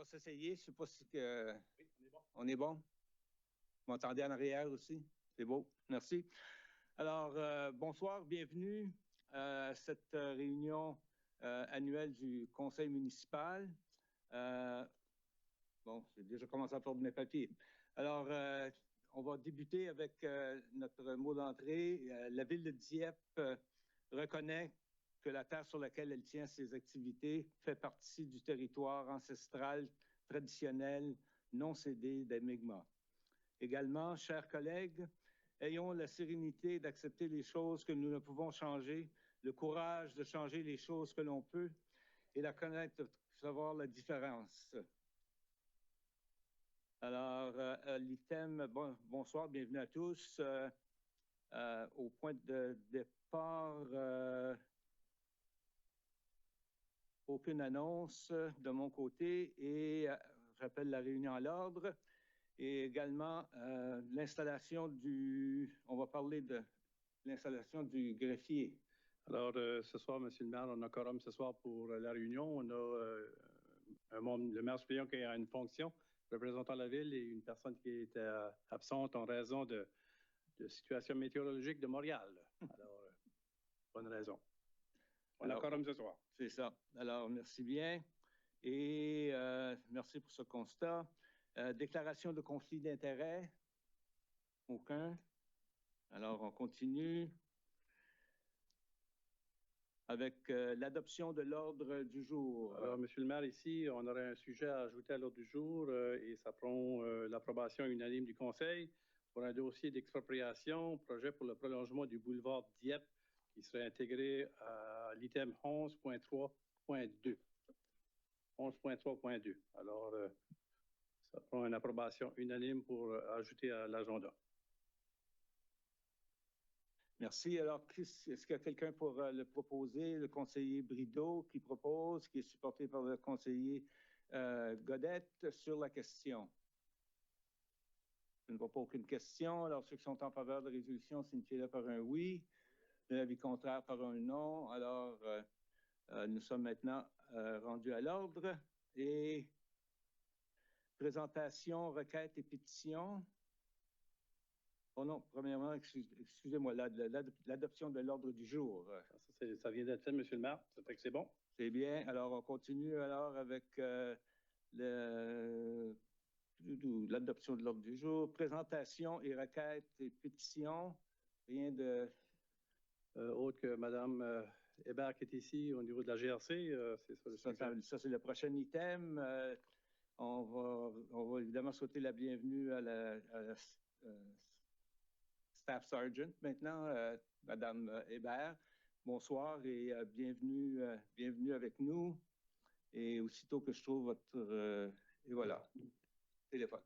s'essayer. Je ne sais pas si oui, on est bon. On est bon? Vous m'entendez en arrière aussi? C'est beau. Merci. Alors, bonsoir, bienvenue à cette réunion annuelle du Conseil municipal. Bon, j'ai déjà commencé à perdre mes papiers. Alors, on va débuter avec notre mot d'entrée. La ville de Dieppe reconnaît que la terre sur laquelle elle tient ses activités fait partie du territoire ancestral, traditionnel, non cédé des Mi'kmaq. Également, chers collègues, ayons la sérénité d'accepter les choses que nous ne pouvons changer, le courage de changer les choses que l'on peut et la connaître, savoir la différence. Alors, l'item, bonsoir, bienvenue à tous. Au point de départ, aucune annonce de mon côté et j'appelle la réunion à l'ordre. Et également, l'installation on va parler de l'installation du greffier. Alors, ce soir, M. le maire, on a quorum ce soir pour la réunion. On a le maire suppléant qui a une fonction représentant la ville et une personne qui est absente en raison de situation météorologique de Montréal. Alors, bonne raison. On a quorum ce soir. C'est ça. Alors, merci bien. Et merci pour ce constat. Déclaration de conflit d'intérêts? Aucun. Alors, on continue avec l'adoption de l'ordre du jour. Alors, M. le maire, ici, on aurait un sujet à ajouter à l'ordre du jour et ça prend l'approbation unanime du Conseil pour un dossier d'expropriation, projet pour le prolongement du boulevard Dieppe qui serait intégré à l'item 11.3.2. 11.3.2. Alors, ça prend une approbation unanime pour ajouter à l'agenda. Merci. Alors, est-ce qu'il y a quelqu'un pour le proposer? Le conseiller Brideau qui propose, qui est supporté par le conseiller Godette sur la question. Je ne vois pas aucune question. Alors, ceux qui sont en faveur de la résolution, signifient-le par un oui. L'avis contraire par un non. Alors, nous sommes maintenant rendus à l'ordre. Et présentation, requête et pétition. Oh non, premièrement, excusez-moi, l'adoption de l'ordre du jour. Ça vient d'être fait, M. le maire. Ça fait que c'est bon. C'est bien. Alors, on continue alors avec l'adoption de l'ordre du jour. Présentation et requête et pétition. Rien de... autre que Mme Hébert qui est ici au niveau de la GRC. Ça, c'est le prochain item. On va évidemment souhaiter la bienvenue à la Staff Sergeant maintenant, Mme Hébert. Bonsoir et bienvenue avec nous. Et aussitôt que je trouve votre... et voilà, téléphone.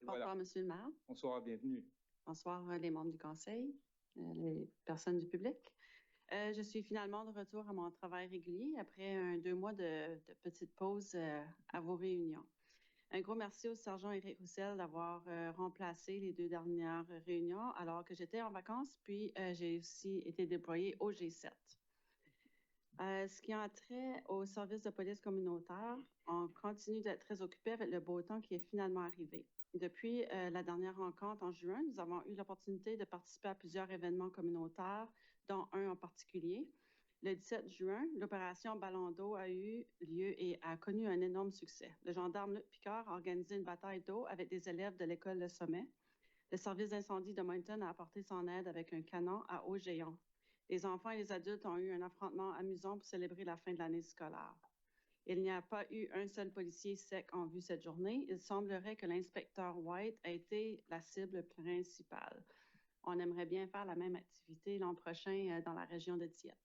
Et bonsoir, voilà. Monsieur le maire. Bonsoir, bienvenue. Bonsoir, les membres du conseil, les personnes du public. Je suis finalement de retour à mon travail régulier après 2 mois de petite pause à vos réunions. Un gros merci au sergent Éric Roussel d'avoir remplacé les 2 dernières réunions alors que j'étais en vacances, puis j'ai aussi été déployée au G7. Ce qui a trait au service de police communautaire, on continue d'être très occupé avec le beau temps qui est finalement arrivé. Depuis la dernière rencontre en juin, nous avons eu l'opportunité de participer à plusieurs événements communautaires, dont un en particulier. Le 17 juin, l'opération Ballon d'eau a eu lieu et a connu un énorme succès. Le gendarme Luc Picard a organisé une bataille d'eau avec des élèves de l'école Le Sommet. Le service d'incendie de Moncton a apporté son aide avec un canon à eau géant. Les enfants et les adultes ont eu un affrontement amusant pour célébrer la fin de l'année scolaire. Il n'y a pas eu un seul policier sec en vue cette journée. Il semblerait que l'inspecteur White a été la cible principale. On aimerait bien faire la même activité l'an prochain dans la région de Dieppe.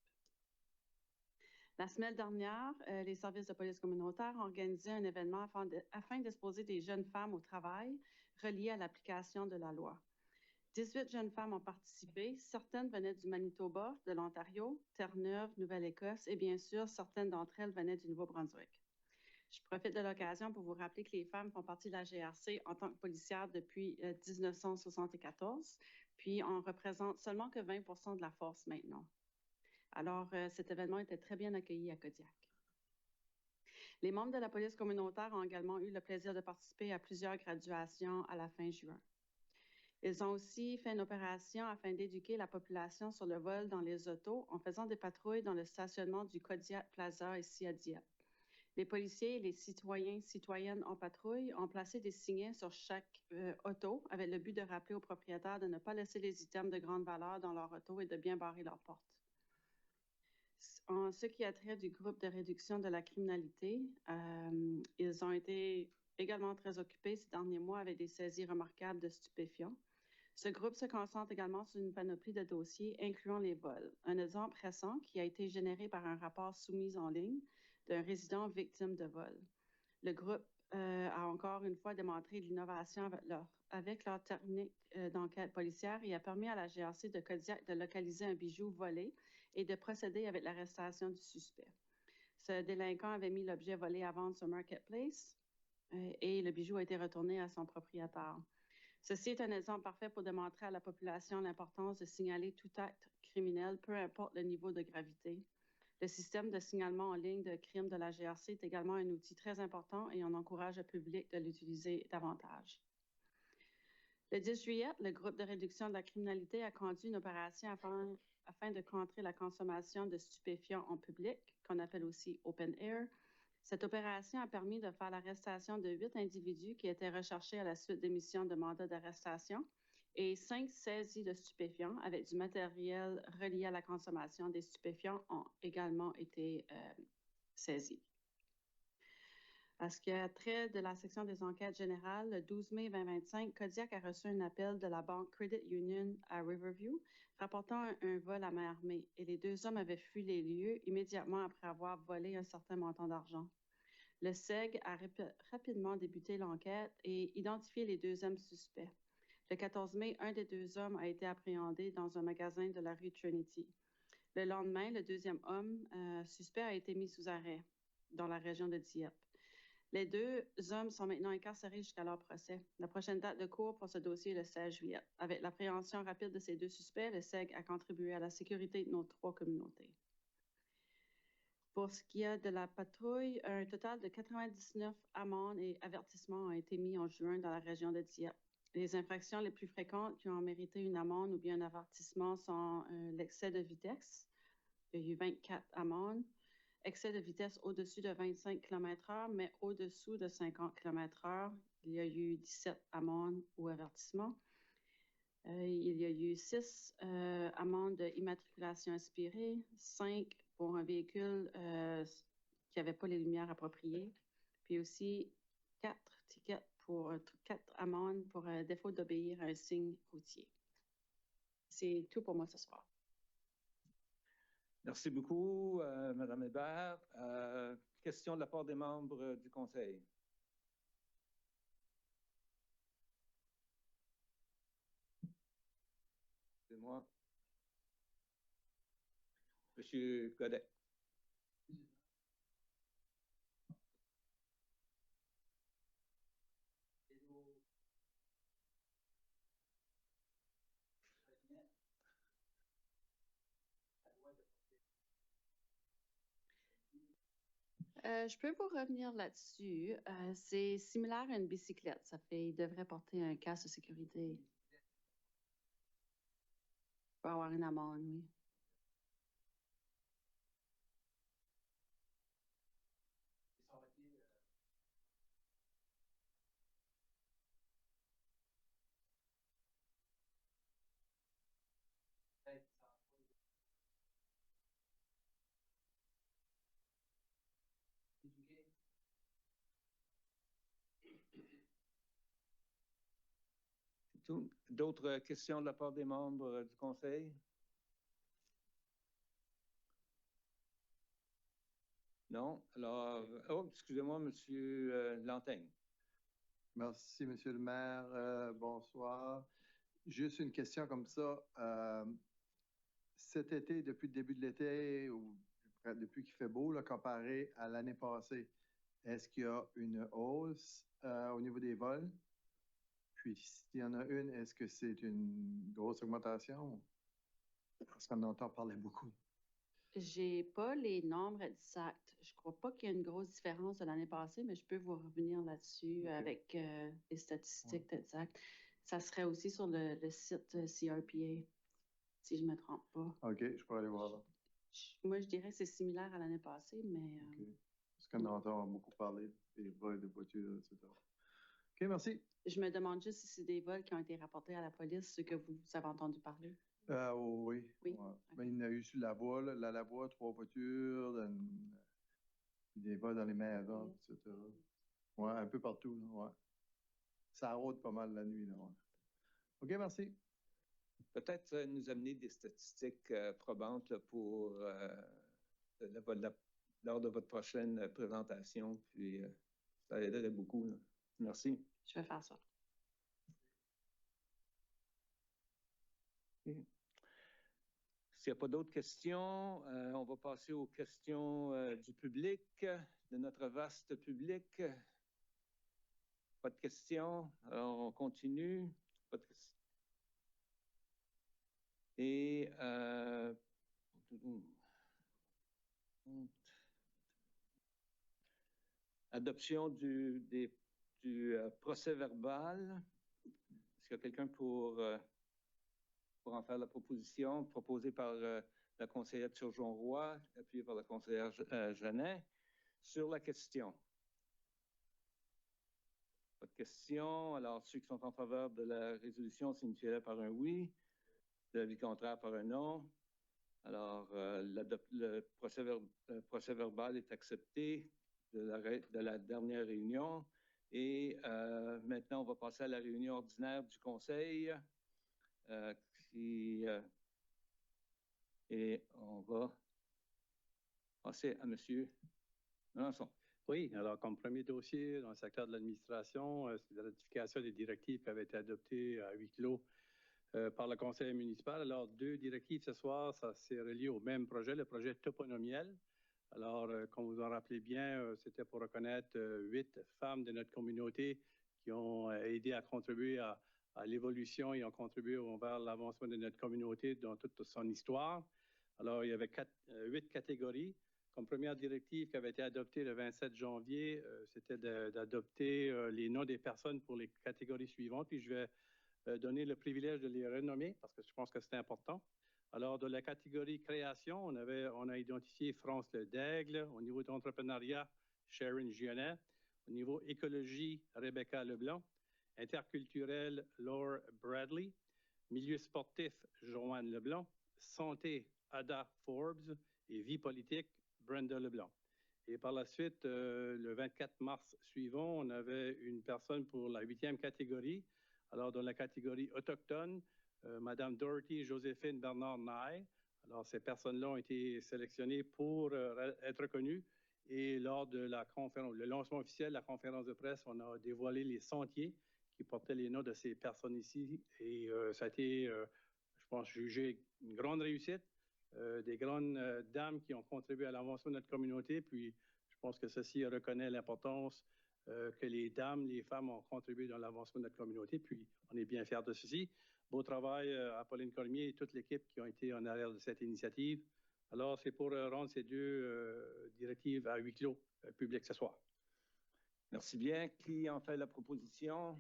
La semaine dernière, les services de police communautaire ont organisé un événement afin d'exposer des jeunes femmes au travail reliées à l'application de la loi. 18 jeunes femmes ont participé. Certaines venaient du Manitoba, de l'Ontario, Terre-Neuve, Nouvelle-Écosse et bien sûr, certaines d'entre elles venaient du Nouveau-Brunswick. Je profite de l'occasion pour vous rappeler que les femmes font partie de la GRC en tant que policières depuis 1974, puis on représente seulement que 20 % de la force maintenant. Alors, cet événement était très bien accueilli à Kodiak. Les membres de la police communautaire ont également eu le plaisir de participer à plusieurs graduations à la fin juin. Ils ont aussi fait une opération afin d'éduquer la population sur le vol dans les autos en faisant des patrouilles dans le stationnement du Kodiak Plaza ici à Dieppe. Les policiers et les citoyennes en patrouille ont placé des signets sur chaque auto avec le but de rappeler aux propriétaires de ne pas laisser les items de grande valeur dans leur auto et de bien barrer leurs portes. En ce qui a trait du groupe de réduction de la criminalité, ils ont été également très occupés ces derniers mois avec des saisies remarquables de stupéfiants. Ce groupe se concentre également sur une panoplie de dossiers, incluant les vols. Un exemple récent qui a été généré par un rapport soumis en ligne d'un résident victime de vol. Le groupe a encore une fois démontré de l'innovation avec leur technique d'enquête policière et a permis à la GRC de Kodiak de localiser un bijou volé et de procéder avec l'arrestation du suspect. Ce délinquant avait mis l'objet volé à vendre sur Marketplace et le bijou a été retourné à son propriétaire. Ceci est un exemple parfait pour démontrer à la population l'importance de signaler tout acte criminel, peu importe le niveau de gravité. Le système de signalement en ligne de crimes de la GRC est également un outil très important et on encourage le public de l'utiliser davantage. Le 10 juillet, le groupe de réduction de la criminalité a conduit une opération afin de contrer la consommation de stupéfiants en public, qu'on appelle aussi open air. Cette opération a permis de faire l'arrestation de 8 individus qui étaient recherchés à la suite d'émissions de mandats d'arrestation et 5 saisies de stupéfiants avec du matériel relié à la consommation des stupéfiants ont également été saisis. À ce qui a trait de la section des enquêtes générales, le 12 mai 2025, Kodiak a reçu un appel de la banque Credit Union à Riverview rapportant un vol à main armée et les 2 hommes avaient fui les lieux immédiatement après avoir volé un certain montant d'argent. Le SEG a rapidement débuté l'enquête et identifié les 2 hommes suspects. Le 14 mai, un des 2 hommes a été appréhendé dans un magasin de la rue Trinity. Le lendemain, le 2e homme suspect a été mis sous arrêt dans la région de Dieppe. Les 2 hommes sont maintenant incarcérés jusqu'à leur procès. La prochaine date de cour pour ce dossier est le 16 juillet. Avec l'appréhension rapide de ces 2 suspects, le SEG a contribué à la sécurité de nos 3 communautés. Pour ce qui est de la patrouille, un total de 99 amendes et avertissements ont été mis en juin dans la région de Dieppe. Les infractions les plus fréquentes qui ont mérité une amende ou bien un avertissement sont l'excès de vitesse. Il y a eu 24 amendes. Excès de vitesse au-dessus de 25 km/h, mais au-dessous de 50 km/h, il y a eu 17 amendes ou avertissements. Il y a eu 6 amendes d'immatriculation inspirée, 5 pour un véhicule qui n'avait pas les lumières appropriées, puis aussi 4 tickets pour 4 amendes pour défaut d'obéir à un signe routier. C'est tout pour moi ce soir. Merci beaucoup, Mme Hébert. Question de la part des membres du Conseil. C'est moi. Monsieur Godet. Je peux vous revenir là-dessus. C'est similaire à une bicyclette. Il devrait porter un casque de sécurité. Il peut avoir une amende, oui. D'autres questions de la part des membres du Conseil? Non? Alors, excusez-moi, M. Lantaigne. Merci, Monsieur le maire. Bonsoir. Juste une question comme ça. Cet été, depuis le début de l'été, ou depuis qu'il fait beau, là, comparé à l'année passée, est-ce qu'il y a une hausse au niveau des vols? Puis, s'il y en a une, est-ce que c'est une grosse augmentation? Parce qu'on entend parler beaucoup. J'ai pas les nombres exacts. Je crois pas qu'il y ait une grosse différence de l'année passée, mais je peux vous revenir là-dessus OK. avec les statistiques exactes. Ça serait aussi sur le site CRPA, si je me trompe pas. OK, je pourrais aller voir là. Moi, je dirais que c'est similaire à l'année passée, mais OK. Parce qu'on entend beaucoup parler des vols de voitures, etc. OK, merci. je me demande juste si c'est des vols qui ont été rapportés à la police, ceux que vous avez entendu parler. Oui. Oui. Ouais. OK. Mais il y en a eu sur la voie, là, la voie, 3 voitures, des vols dans les maisons, etc. Ouais, un peu partout, là, ouais. Ça rôde pas mal la nuit, là, ouais. OK, merci. Peut-être nous amener des statistiques probantes là, pour lors de votre prochaine présentation, puis ça aiderait beaucoup, là. Merci. Je vais faire ça. Okay. S'il n'y a pas d'autres questions, on va passer aux questions du public, de notre vaste public. Pas de questions. Alors, on continue. Pas de questions. Et adoption du procès verbal. Est-ce qu'il y a quelqu'un pour en faire la proposition, proposée par la conseillère Turgeon-Roy, appuyée par la conseillère Genet, sur la question? Pas de questions. Alors, ceux qui sont en faveur de la résolution signifient par un oui, de l'avis contraire par un non. Alors, le procès verbal est accepté de la dernière réunion. Et maintenant, on va passer à la réunion ordinaire du Conseil. Et on va passer à M. Melançon. Oui, alors comme premier dossier dans le secteur de l'administration, c'est la ratification des directives qui avaient été adoptées à huis clos par le conseil municipal. Alors, 2 directives ce soir, ça s'est relié au même projet, le projet toponomiel. Alors, comme vous en rappelez bien, c'était pour reconnaître 8 femmes de notre communauté qui ont aidé à contribuer à l'évolution et ont contribué vers l'avancement de notre communauté dans toute son histoire. Alors, il y avait 8 catégories. Comme première directive qui avait été adoptée le 27 janvier, c'était d'adopter les noms des personnes pour les catégories suivantes. Puis je vais donner le privilège de les renommer parce que je pense que c'est important. Alors, de la catégorie création, on a identifié France Ledaigle. Au niveau d'entrepreneuriat, Sharon Gionnet. Au niveau écologie, Rebecca Leblanc. Interculturel, Laure Bradley. Milieu sportif, Joanne Leblanc. Santé, Ada Forbes. Et vie politique, Brenda Leblanc. Et par la suite, le 24 mars suivant, on avait une personne pour la 8e catégorie. Alors, dans la catégorie autochtone, Madame Dorothy Joséphine Bernard Naille. Alors, ces personnes-là ont été sélectionnées pour être reconnues. Et lors de le lancement officiel de la conférence de presse, on a dévoilé les sentiers qui portaient les noms de ces personnes ici. Et ça a été, je pense, jugé une grande réussite. Des grandes dames qui ont contribué à l'avancement de notre communauté. Puis, je pense que ceci reconnaît l'importance que les dames, les femmes ont contribué dans l'avancement de notre communauté. Puis, on est bien fiers de ceci. Beau travail à Pauline Cormier et toute l'équipe qui ont été en arrière de cette initiative. Alors, c'est pour rendre ces 2 directives à huis clos public ce soir. Merci bien. Qui en fait la proposition?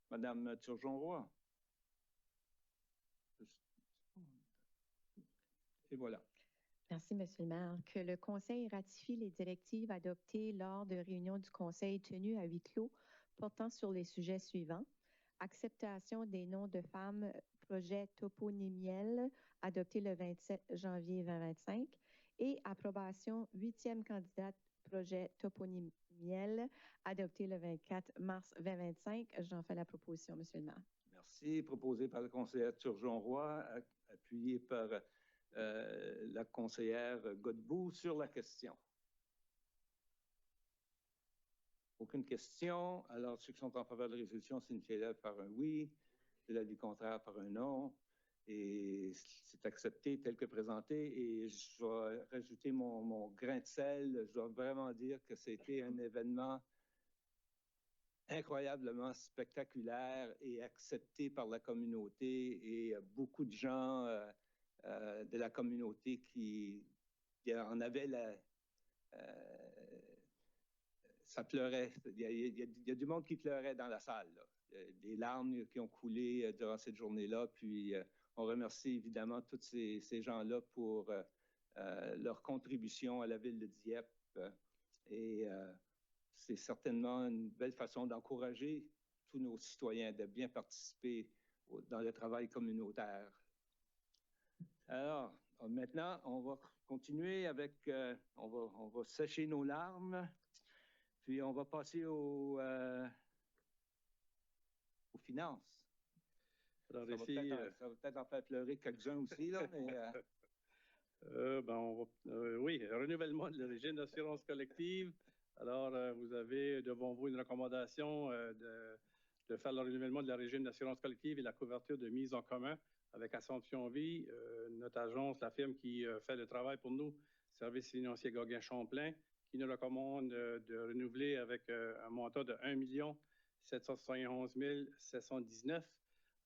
Madame Turgeon-Roy. Et voilà. Merci, Monsieur le maire. Que le Conseil ratifie les directives adoptées lors de réunions du Conseil tenues à huis clos portant sur les sujets suivants. Acceptation des noms de femmes, projet toponymiel adopté le 27 janvier 2025 et approbation 8e candidate projet toponymiel adopté le 24 mars 2025. J'en fais la proposition, Monsieur le maire. Merci. Proposé par le conseiller Turgeon-Roy, appuyé par la conseillère Godbout sur la question. Aucune question. Alors, ceux qui sont en faveur de la résolution signifient par un oui, de l'avis contraire par un non. Et c'est accepté tel que présenté. Et je dois rajouter mon grain de sel. Je dois vraiment dire que c'était un événement incroyablement spectaculaire et accepté par la communauté. Et beaucoup de gens de la communauté qui on avait ça pleurait. Il y a du monde qui pleurait dans la salle, là. Des larmes qui ont coulé durant cette journée-là. Puis on remercie évidemment tous ces gens-là pour leur contribution à la ville de Dieppe. Et c'est certainement une belle façon d'encourager tous nos citoyens de bien participer dans le travail communautaire. Alors, maintenant, on va continuer avec, on va sécher nos larmes, puis on va passer aux finances. Alors Ça ici, va peut-être en faire pleurer quelques-uns aussi, là, mais... oui, renouvellement de régime d'assurance collective. Alors, vous avez devant vous une recommandation de faire le renouvellement de la régime d'assurance collective et la couverture de mise en commun avec Assomption Vie, notre agence, la firme qui fait le travail pour nous, Service financier Gauguin-Champlain, qui nous recommande de renouveler avec un montant de 1 771 719.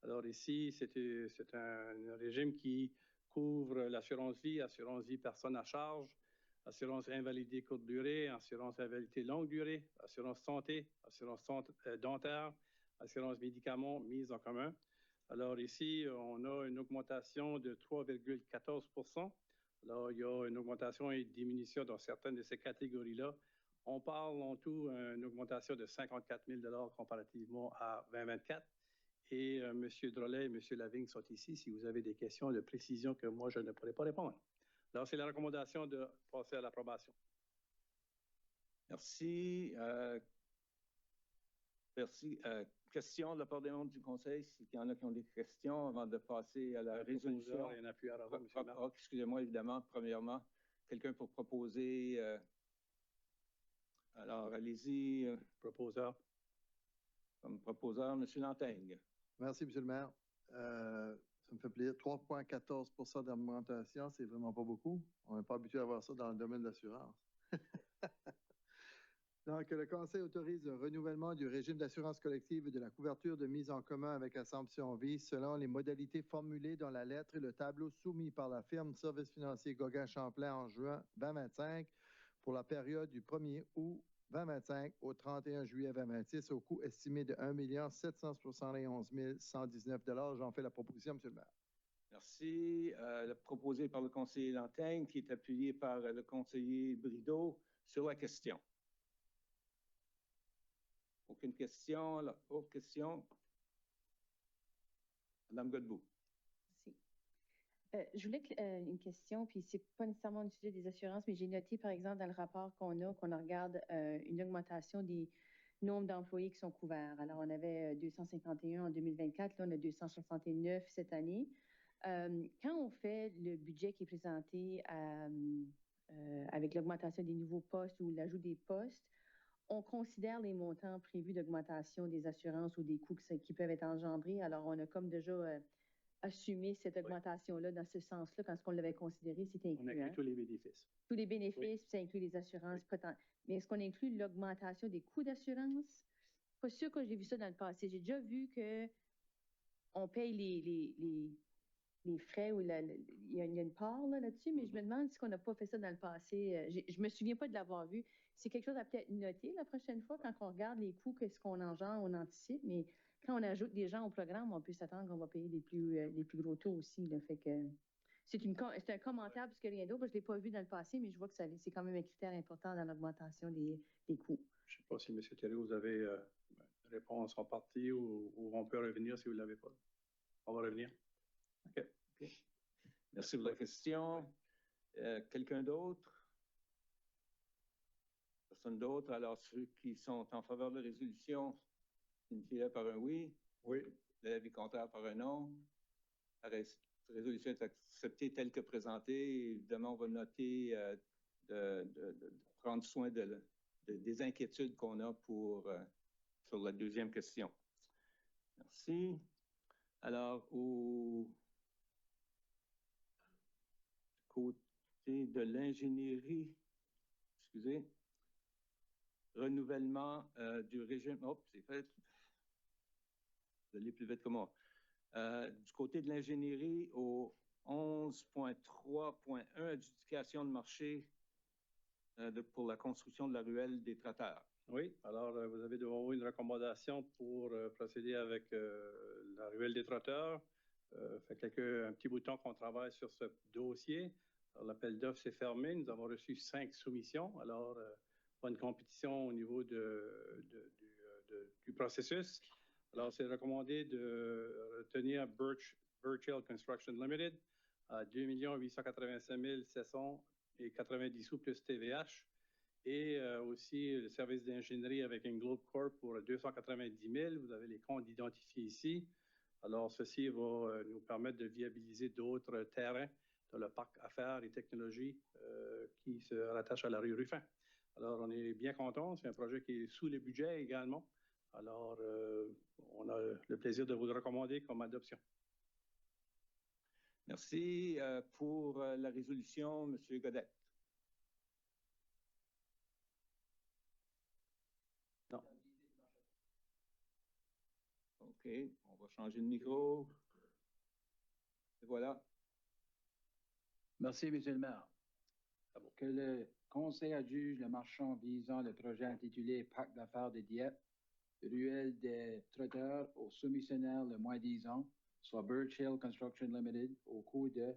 Alors ici, c'est un régime qui couvre l'assurance vie personne à charge, assurance invalidité courte durée, assurance invalidité longue durée, assurance santé, assurance dentaire, assurance médicaments mise en commun. Alors ici, on a une augmentation de 3,14 %. Alors, il y a une augmentation et une diminution dans certaines de ces catégories-là. On parle en tout d'une augmentation de 54 000 comparativement à 2024. Et M. Drolet et M. Lavigne sont ici si vous avez des questions de précision que moi, je ne pourrais pas répondre. Alors, c'est la recommandation de passer à l'approbation. Merci. Merci. Questions de la part des membres du Conseil, s'il y en a qui ont des questions avant de passer à la résolution. Il y en a plus à la M. Maire. Excusez-moi, évidemment, premièrement, quelqu'un pour proposer. Alors, allez-y. Proposeur. Comme proposeur, M. Lantaigne. Merci, M. le maire. Ça me fait plaisir. 3,14 % d'augmentation, c'est vraiment pas beaucoup. On n'est pas habitué à voir ça dans le domaine de l'assurance. Donc, le Conseil autorise le renouvellement du régime d'assurance collective et de la couverture de mise en commun avec Assomption Vie selon les modalités formulées dans la lettre et le tableau soumis par la firme Service financier Gauguin-Champlain en juin 2025 pour la période du 1er août 2025 au 31 juillet 2026 au coût estimé de 1 771 119 $. J'en fais la proposition, M. le maire. Merci. Proposé par le conseiller Lantaigne, qui est appuyé par le conseiller Brideau sur la question. Aucune question? Autre question? Mme Godbout. Merci. Je voulais une question, puis c'est pas nécessairement au sujet des assurances, mais j'ai noté, par exemple, dans le rapport qu'on regarde une augmentation des nombres d'employés qui sont couverts. Alors, on avait 251 en 2024, là, on a 269 cette année. Quand on fait le budget qui est présenté avec l'augmentation des nouveaux postes ou l'ajout des postes, on considère les montants prévus d'augmentation des assurances ou des coûts qui peuvent être engendrés. Alors, on a comme déjà assumé cette augmentation-là dans ce sens-là, quand ce qu'on l'avait considéré, c'était inclus. On inclut tous les bénéfices. Tous les bénéfices, puis ça inclut les assurances. Mais est-ce qu'on inclut l'augmentation des coûts d'assurance? Pas sûr que j'ai vu ça dans le passé. J'ai déjà vu qu'on paye les frais ou il y a une part là-dessus, mais je me demande si on n'a pas fait ça dans le passé. Je me souviens pas de l'avoir vu. C'est quelque chose à peut-être noter la prochaine fois quand on regarde les coûts, qu'est-ce qu'on engendre, on anticipe, mais quand on ajoute des gens au programme, on peut s'attendre qu'on va payer les plus gros taux aussi. Là, fait que c'est un commentaire plus que rien d'autre. Je ne l'ai pas vu dans le passé, mais je vois que c'est quand même un critère important dans l'augmentation des coûts. Je ne sais pas si, M. Thériault, vous avez une réponse en partie ou on peut revenir si vous ne l'avez pas. On va revenir. OK. Merci pour la question. Quelqu'un d'autre? Personne d'autre? Alors, ceux qui sont en faveur de la résolution, signifieraient par un oui. Oui. L'avis contraire par un non. La résolution est acceptée telle que présentée. Évidemment, on va noter de prendre soin des inquiétudes qu'on a sur la deuxième question. Merci. Alors, au côté de l'ingénierie, excusez, renouvellement du régime. Oh, c'est fait. Vous allez plus vite que moi. Du côté de l'ingénierie, au 11.3.1, adjudication de marché pour la construction de la ruelle des Trotteurs. Oui, alors vous avez devant vous une recommandation pour procéder avec la ruelle des Trotteurs. Fait un petit bout de temps qu'on travaille sur ce dossier. L'appel d'offres s'est fermé. Nous avons reçu 5 soumissions. Alors, pas une compétition au niveau du processus. Alors, c'est recommandé de retenir Birch Hill Construction Limited à 2 885 790 sous plus TVH. Et aussi le service d'ingénierie avec un Globe Corp pour 290 000. Vous avez les comptes identifiés ici. Alors, ceci va nous permettre de viabiliser d'autres terrains dans le parc affaires et technologies qui se rattachent à la rue Ruffin. Alors, on est bien contents. C'est un projet qui est sous le budget également. Alors, on a le plaisir de vous le recommander comme adoption. Merci. Pour la résolution, M. Godet. Non. OK. On va changer de micro. Et voilà. Merci, M. le maire. Que le Conseil adjuge le marchand visant le projet intitulé Parc d'affaires de Dieppe, ruelle des Trotteurs au soumissionnaire le moins 10 ans, soit Birch Hill Construction Limited, au coût de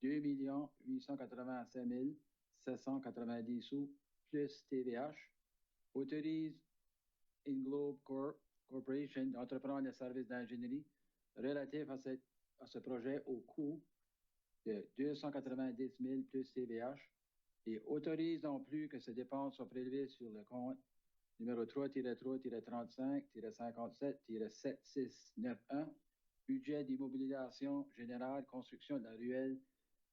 2 885 790 sous plus TVH, autorise Inglobe Corporation d'entreprendre les services d'ingénierie relatifs à ce projet au coût de 290 000 plus TVH et autorise non plus que ces dépenses soient prélevées sur le compte numéro 3-3-35-57-7691, budget d'immobilisation générale, construction de la ruelle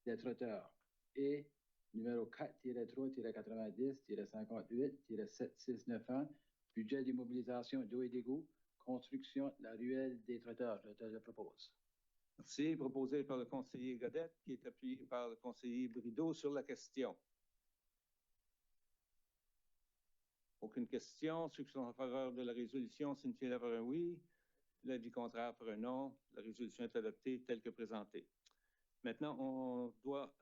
des Trotteurs, et numéro 4-3-90-58-7691, budget d'immobilisation d'eau et d'égout, construction de la ruelle des Trotteurs. Je le propose. Merci. Proposé par le conseiller Godet, qui est appuyé par le conseiller Brideau sur la question. Aucune question. Ceux qui sont en faveur de la résolution signifient par un oui. L'avis contraire par un non. La résolution est adoptée telle que présentée. Maintenant, on doit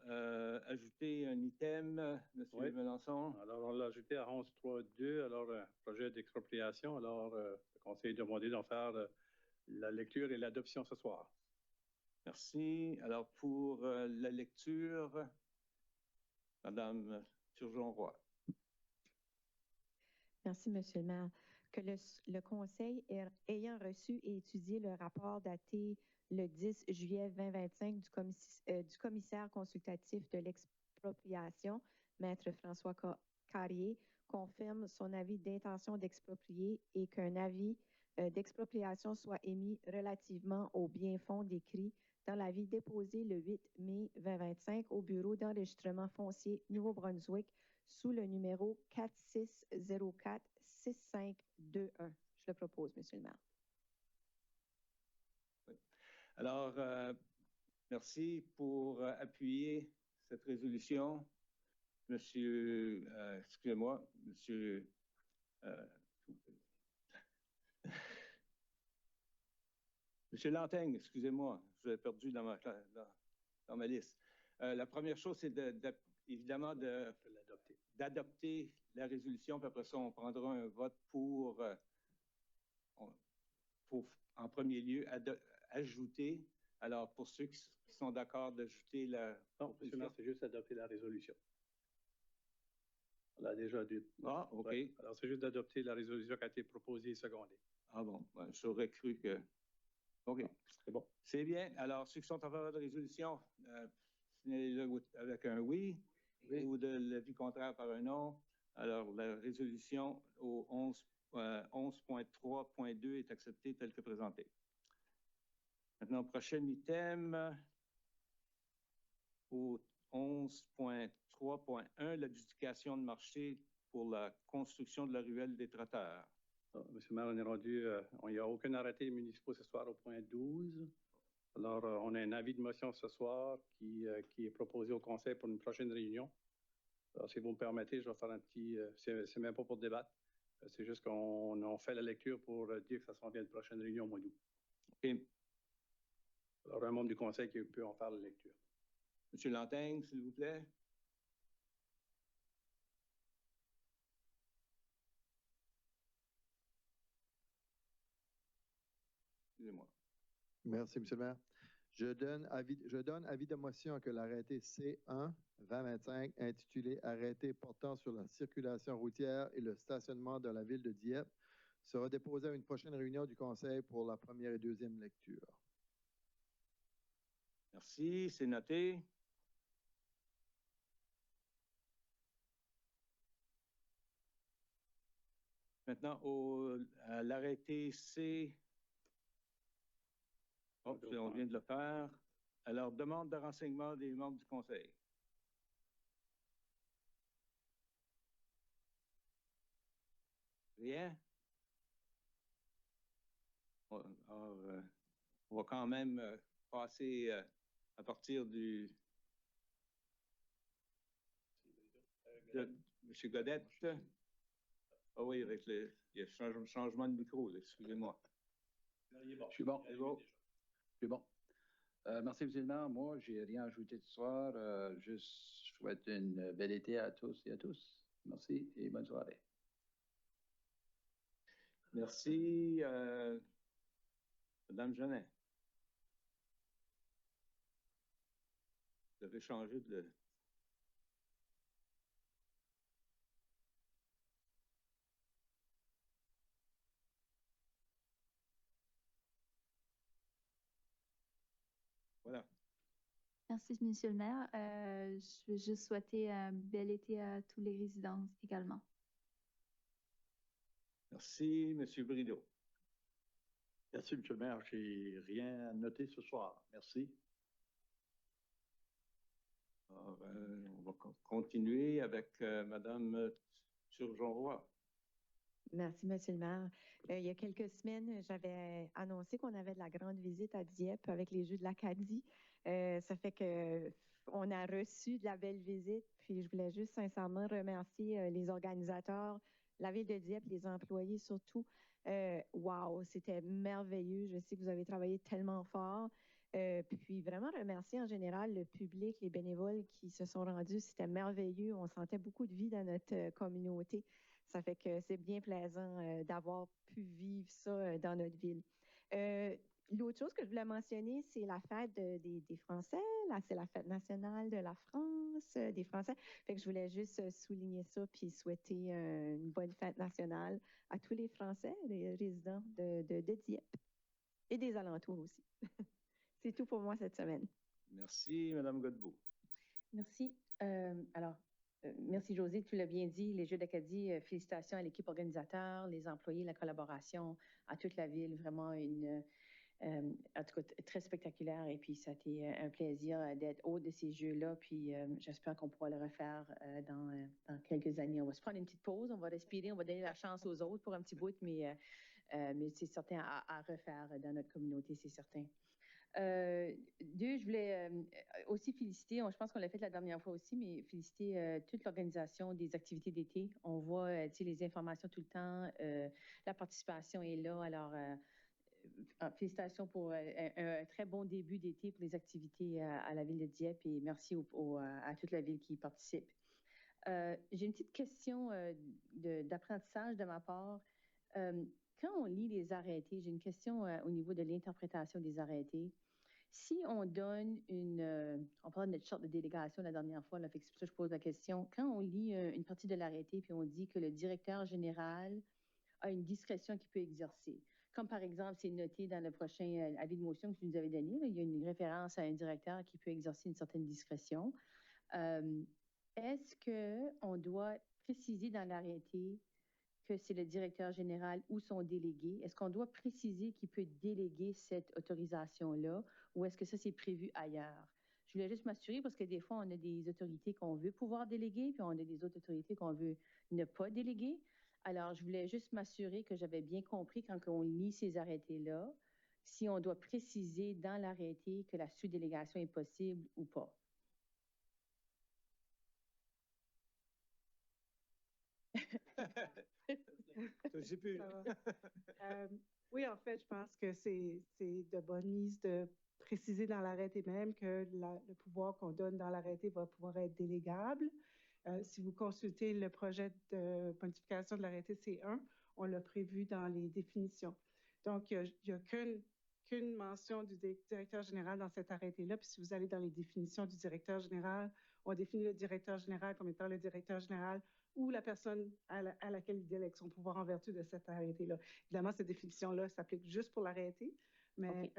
ajouter un item, M. Melançon. Alors, on l'a ajouté à 11.3.2, alors projet d'expropriation. Alors, le conseil a demandé d'en faire la lecture et l'adoption ce soir. Merci. Alors, pour la lecture, Mme Turgeon-Roy. Merci, M. le maire. Que le Conseil, ayant reçu et étudié le rapport daté le 10 juillet 2025 du commissaire consultatif de l'expropriation, Maître François Carrier, confirme son avis d'intention d'exproprier et qu'un avis d'expropriation soit émis relativement au bien-fond décrit dans l'avis déposé le 8 mai 2025 au Bureau d'enregistrement foncier Nouveau-Brunswick sous le numéro 4604-6521. Je le propose, M. le maire. Oui. Alors, merci pour appuyer cette résolution. Monsieur, excusez-moi, Monsieur... Monsieur Lantaigne, excusez-moi, je l'ai perdu dans ma liste. La première chose, c'est évidemment d'adopter la résolution, puis après ça, on prendra un vote pour en premier lieu, ajouter. Alors, pour ceux qui sont d'accord d'ajouter la... Non, c'est juste adopter la résolution. On l'a déjà dit. Ah, OK. Ouais. Alors, c'est juste d'adopter la résolution qui a été proposée et secondée. Ah bon, ben, j'aurais cru que... OK. C'est bon. C'est bien. Alors, ceux qui sont en faveur de la résolution, signalez-le avec un oui, ou de l'avis contraire par un non. Alors, la résolution au 11.3.2 est acceptée telle que présentée. Maintenant, prochain item, au 11.3.1, l'adjudication de marché pour la construction de la ruelle des Trotteurs. Monsieur le maire, on est rendu, il n'y a aucun arrêté municipal ce soir au point 12. Alors, on a un avis de motion ce soir qui est proposé au conseil pour une prochaine réunion. Alors, si vous me permettez, je vais faire un petit... c'est même pas pour débattre. C'est juste qu'on fait la lecture pour dire que ça s'en vient à une prochaine réunion au mois d'août. OK. Alors, un membre du conseil qui peut en faire la lecture. Monsieur Lantaigne, s'il vous plaît. Excusez-moi. Merci, M. le maire. Je donne avis de motion que l'arrêté C1-2025 intitulé Arrêté portant sur la circulation routière et le stationnement de la ville de Dieppe sera déposé à une prochaine réunion du Conseil pour la première et deuxième lecture. Merci, c'est noté. Maintenant, à l'arrêté C. Oh, on vient de le faire. Alors, demande de renseignement des membres du Conseil. Rien? Alors, on va quand même passer à partir de M. Godette. Ah oui, avec il y a changement de micro, excusez-moi. Je suis bon. Je suis bon. Merci, M. le maire. Moi, je n'ai rien à ajouter ce soir. Je souhaite une belle été à tous et à tous. Merci et bonne soirée. Merci, Mme Genet. Vous avez changé de... Voilà. Merci, Monsieur le maire. Je veux juste souhaiter un bel été à tous les résidents également. Merci, M. Brideau. Merci, M. le maire. Je n'ai rien à noter ce soir. Merci. Alors, on va continuer avec Mme Turgeon-Roy. Merci, M. le maire. Il y a quelques semaines, j'avais annoncé qu'on avait de la grande visite à Dieppe avec les Jeux de l'Acadie. Ça fait qu'on a reçu de la belle visite, puis je voulais juste sincèrement remercier les organisateurs, la ville de Dieppe, les employés surtout. Wow, c'était merveilleux. Je sais que vous avez travaillé tellement fort. Puis vraiment remercier en général le public, les bénévoles qui se sont rendus. C'était merveilleux. On sentait beaucoup de vie dans notre communauté. Ça fait que c'est bien plaisant d'avoir pu vivre ça dans notre ville. L'autre chose que je voulais mentionner, c'est la fête des Français. Là, c'est la fête nationale de la France, des Français. Fait que je voulais juste souligner ça puis souhaiter une bonne fête nationale à tous les Français, les résidents de Dieppe et des alentours aussi. C'est tout pour moi cette semaine. Merci, Mme Godbout. Merci. Merci, José, tu l'as bien dit, les Jeux d'Acadie, félicitations à l'équipe organisateur, les employés, la collaboration, à toute la ville, vraiment en tout cas, très spectaculaire. Et puis, ça a été un plaisir d'être hôte de ces Jeux-là. Puis, j'espère qu'on pourra le refaire dans quelques années. On va se prendre une petite pause, on va respirer, on va donner la chance aux autres pour un petit bout, mais c'est certain à refaire dans notre communauté, c'est certain. Deux, je voulais aussi féliciter, je pense qu'on l'a fait la dernière fois aussi, mais féliciter toute l'organisation des activités d'été. On voit les informations tout le temps, la participation est là. Alors, félicitations pour un très bon début d'été pour les activités à la ville de Dieppe et merci à toute la ville qui participe. J'ai une petite question d'apprentissage de ma part. Quand on lit les arrêtés, j'ai une question au niveau de l'interprétation des arrêtés. Si on donne on parle de notre charte de délégation la dernière fois, là, fait que c'est pour ça que je pose la question. Quand on lit une partie de l'arrêté puis on dit que le directeur général a une discrétion qu'il peut exercer, comme par exemple c'est noté dans le prochain avis de motion que tu nous avais donné, là, il y a une référence à un directeur qui peut exercer une certaine discrétion. Est-ce qu'on doit préciser dans l'arrêté que c'est le directeur général ou son délégué? Est-ce qu'on doit préciser qu'il peut déléguer cette autorisation-là ou est-ce que ça, c'est prévu ailleurs? Je voulais juste m'assurer parce que des fois, on a des autorités qu'on veut pouvoir déléguer puis on a des autres autorités qu'on veut ne pas déléguer. Alors, je voulais juste m'assurer que j'avais bien compris quand on lit ces arrêtés-là, si on doit préciser dans l'arrêté que la sous-délégation est possible ou pas. J'ai pu. Oui, en fait, je pense que c'est de bonne mise de précisé dans l'arrêté même que le pouvoir qu'on donne dans l'arrêté va pouvoir être délégable. Si vous consultez le projet de modification de l'arrêté C1, on l'a prévu dans les définitions. Donc, il n'y a qu'une mention du directeur général dans cet arrêté-là. Puis si vous allez dans les définitions du directeur général, on définit le directeur général comme étant le directeur général ou la personne à laquelle il délègue son pouvoir en vertu de cet arrêté-là. Évidemment, cette définition-là s'applique juste pour l'arrêté, mais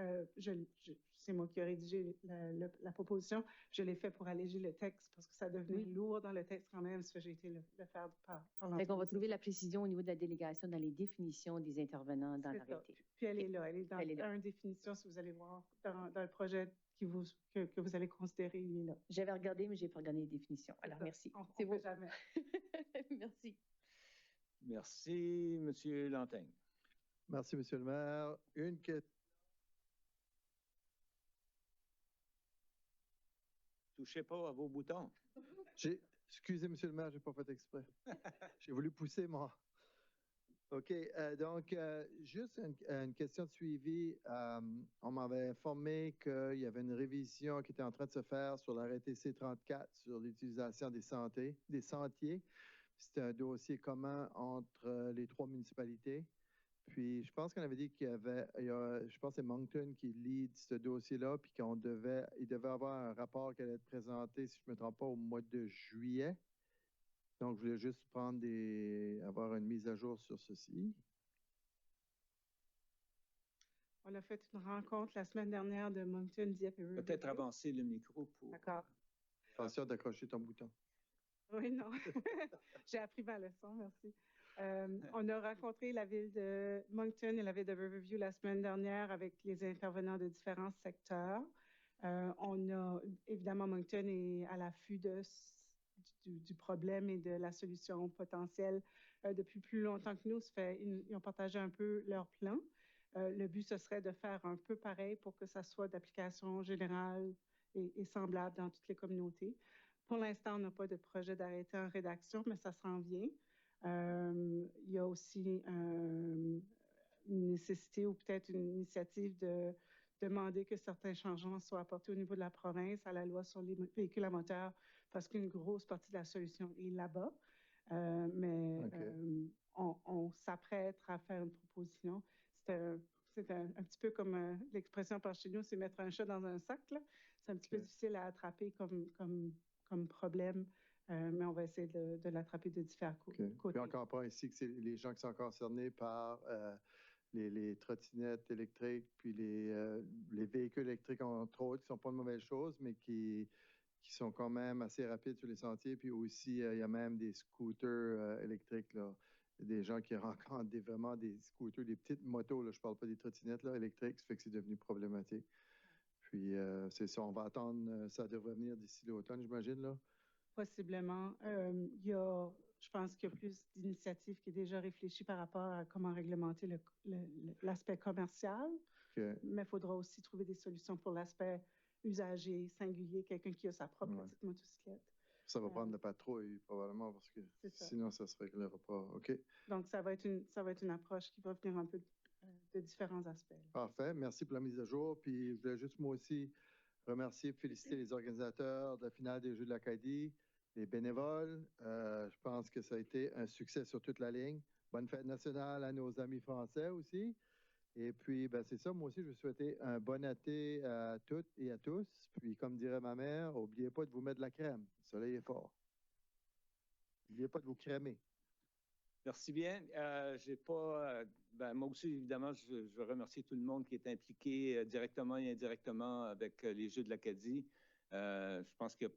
c'est moi qui ai rédigé la proposition. Je l'ai fait pour alléger le texte parce que ça devenait lourd dans le texte quand même, ce que j'ai été le faire par l'entreprise. On va trouver la précision au niveau de la délégation dans les définitions des intervenants dans l'arrêté. Puis elle est là, elle est dans une définition, si vous allez voir, dans le projet que vous allez considérer, il est là. J'avais regardé, mais je n'ai pas regardé les définitions. Alors, merci. C'est bon. Jamais. Merci. Merci, M. Lanteigne. Merci, M. le maire. Une question. Touchez pas à vos boutons. Excusez, M. le maire, je n'ai pas fait exprès. J'ai voulu pousser moi. OK. Donc, juste une question de suivi. On m'avait informé qu'il y avait une révision qui était en train de se faire sur l'arrêté C34 sur l'utilisation des sentiers. C'était un dossier commun entre les 3 municipalités. Puis, je pense qu'on avait dit je pense que c'est Moncton qui lead ce dossier-là, puis il devait avoir un rapport qui allait être présenté, si je ne me trompe pas, au mois de juillet. Donc, je voulais juste avoir une mise à jour sur ceci. On a fait une rencontre la semaine dernière de Moncton, Dieppe et Riverview. Peut-être avancer le micro pour... D'accord. Attention d'accrocher ton bouton. Oui, non. J'ai appris ma leçon, merci. On a rencontré la ville de Moncton et la ville de Riverview la semaine dernière avec les intervenants de différents secteurs. Évidemment, Moncton est à l'affût du problème et de la solution potentielle depuis plus longtemps que nous. Ils ont partagé un peu leur plan. Le but, ce serait de faire un peu pareil pour que ça soit d'application générale et semblable dans toutes les communautés. Pour l'instant, on n'a pas de projet d'arrêté en rédaction, mais ça s'en vient. Il y a aussi une nécessité ou peut-être une initiative de demander que certains changements soient apportés au niveau de la province à la loi sur les véhicules à moteur parce qu'une grosse partie de la solution est là-bas. On s'apprête à faire une proposition. C'est un petit peu comme l'expression par chez nous, c'est mettre un chat dans un sac. C'est un petit peu difficile à attraper comme problème. Mais on va essayer de l'attraper de différents côtés. Puis encore pas ici que c'est les gens qui sont concernés par les trottinettes électriques, puis les véhicules électriques, entre autres, qui ne sont pas de mauvaises choses, mais qui sont quand même assez rapides sur les sentiers. Puis aussi, il y a même des scooters électriques, là. Des gens qui rencontrent vraiment des scooters, des petites motos, là. Je ne parle pas des trottinettes là, électriques, ça fait que c'est devenu problématique. Puis c'est ça, on va attendre, ça devrait venir d'ici l'automne, j'imagine, là. Possiblement. Je pense qu'il y a plus d'initiatives qui est déjà réfléchies par rapport à comment réglementer l'aspect commercial. Mais il faudra aussi trouver des solutions pour l'aspect usager, singulier, quelqu'un qui a sa propre petite motocyclette. Ça va prendre la patrouille, probablement, parce que sinon, ça ne se réglera pas. OK. Donc, ça va être une approche qui va venir un peu de différents aspects. Parfait. Merci pour la mise à jour. Puis, je voulais juste, moi aussi, remercier et féliciter les organisateurs de la finale des Jeux de l'Acadie, les bénévoles. Je pense que ça a été un succès sur toute la ligne. Bonne fête nationale à nos amis français aussi. Et puis, c'est ça. Moi aussi, je veux souhaiter un bon été à toutes et à tous. Puis, comme dirait ma mère, n'oubliez pas de vous mettre de la crème. Le soleil est fort. N'oubliez pas de vous crémer. Merci bien. J'ai pas. Moi aussi, évidemment, je veux remercier tout le monde qui est impliqué directement et indirectement avec les Jeux de l'Acadie. Je pense qu'il n'y a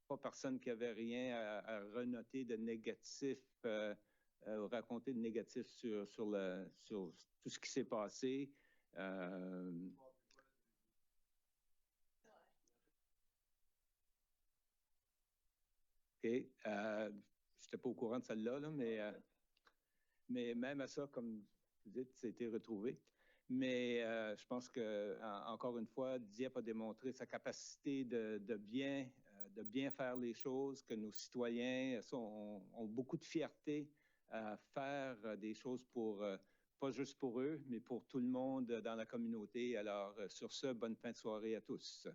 pas personne qui avait rien à renoter de négatif, raconter de négatif sur tout ce qui s'est passé. OK. Je n'étais pas au courant de celle-là, là, mais même à ça, comme vous dites, ça a été retrouvé. Mais je pense que encore une fois, Dieppe a démontré sa capacité de bien faire les choses, que nos citoyens ont beaucoup de fierté à faire des choses pour pas juste pour eux, mais pour tout le monde dans la communauté. Alors, sur ce, bonne fin de soirée à tous.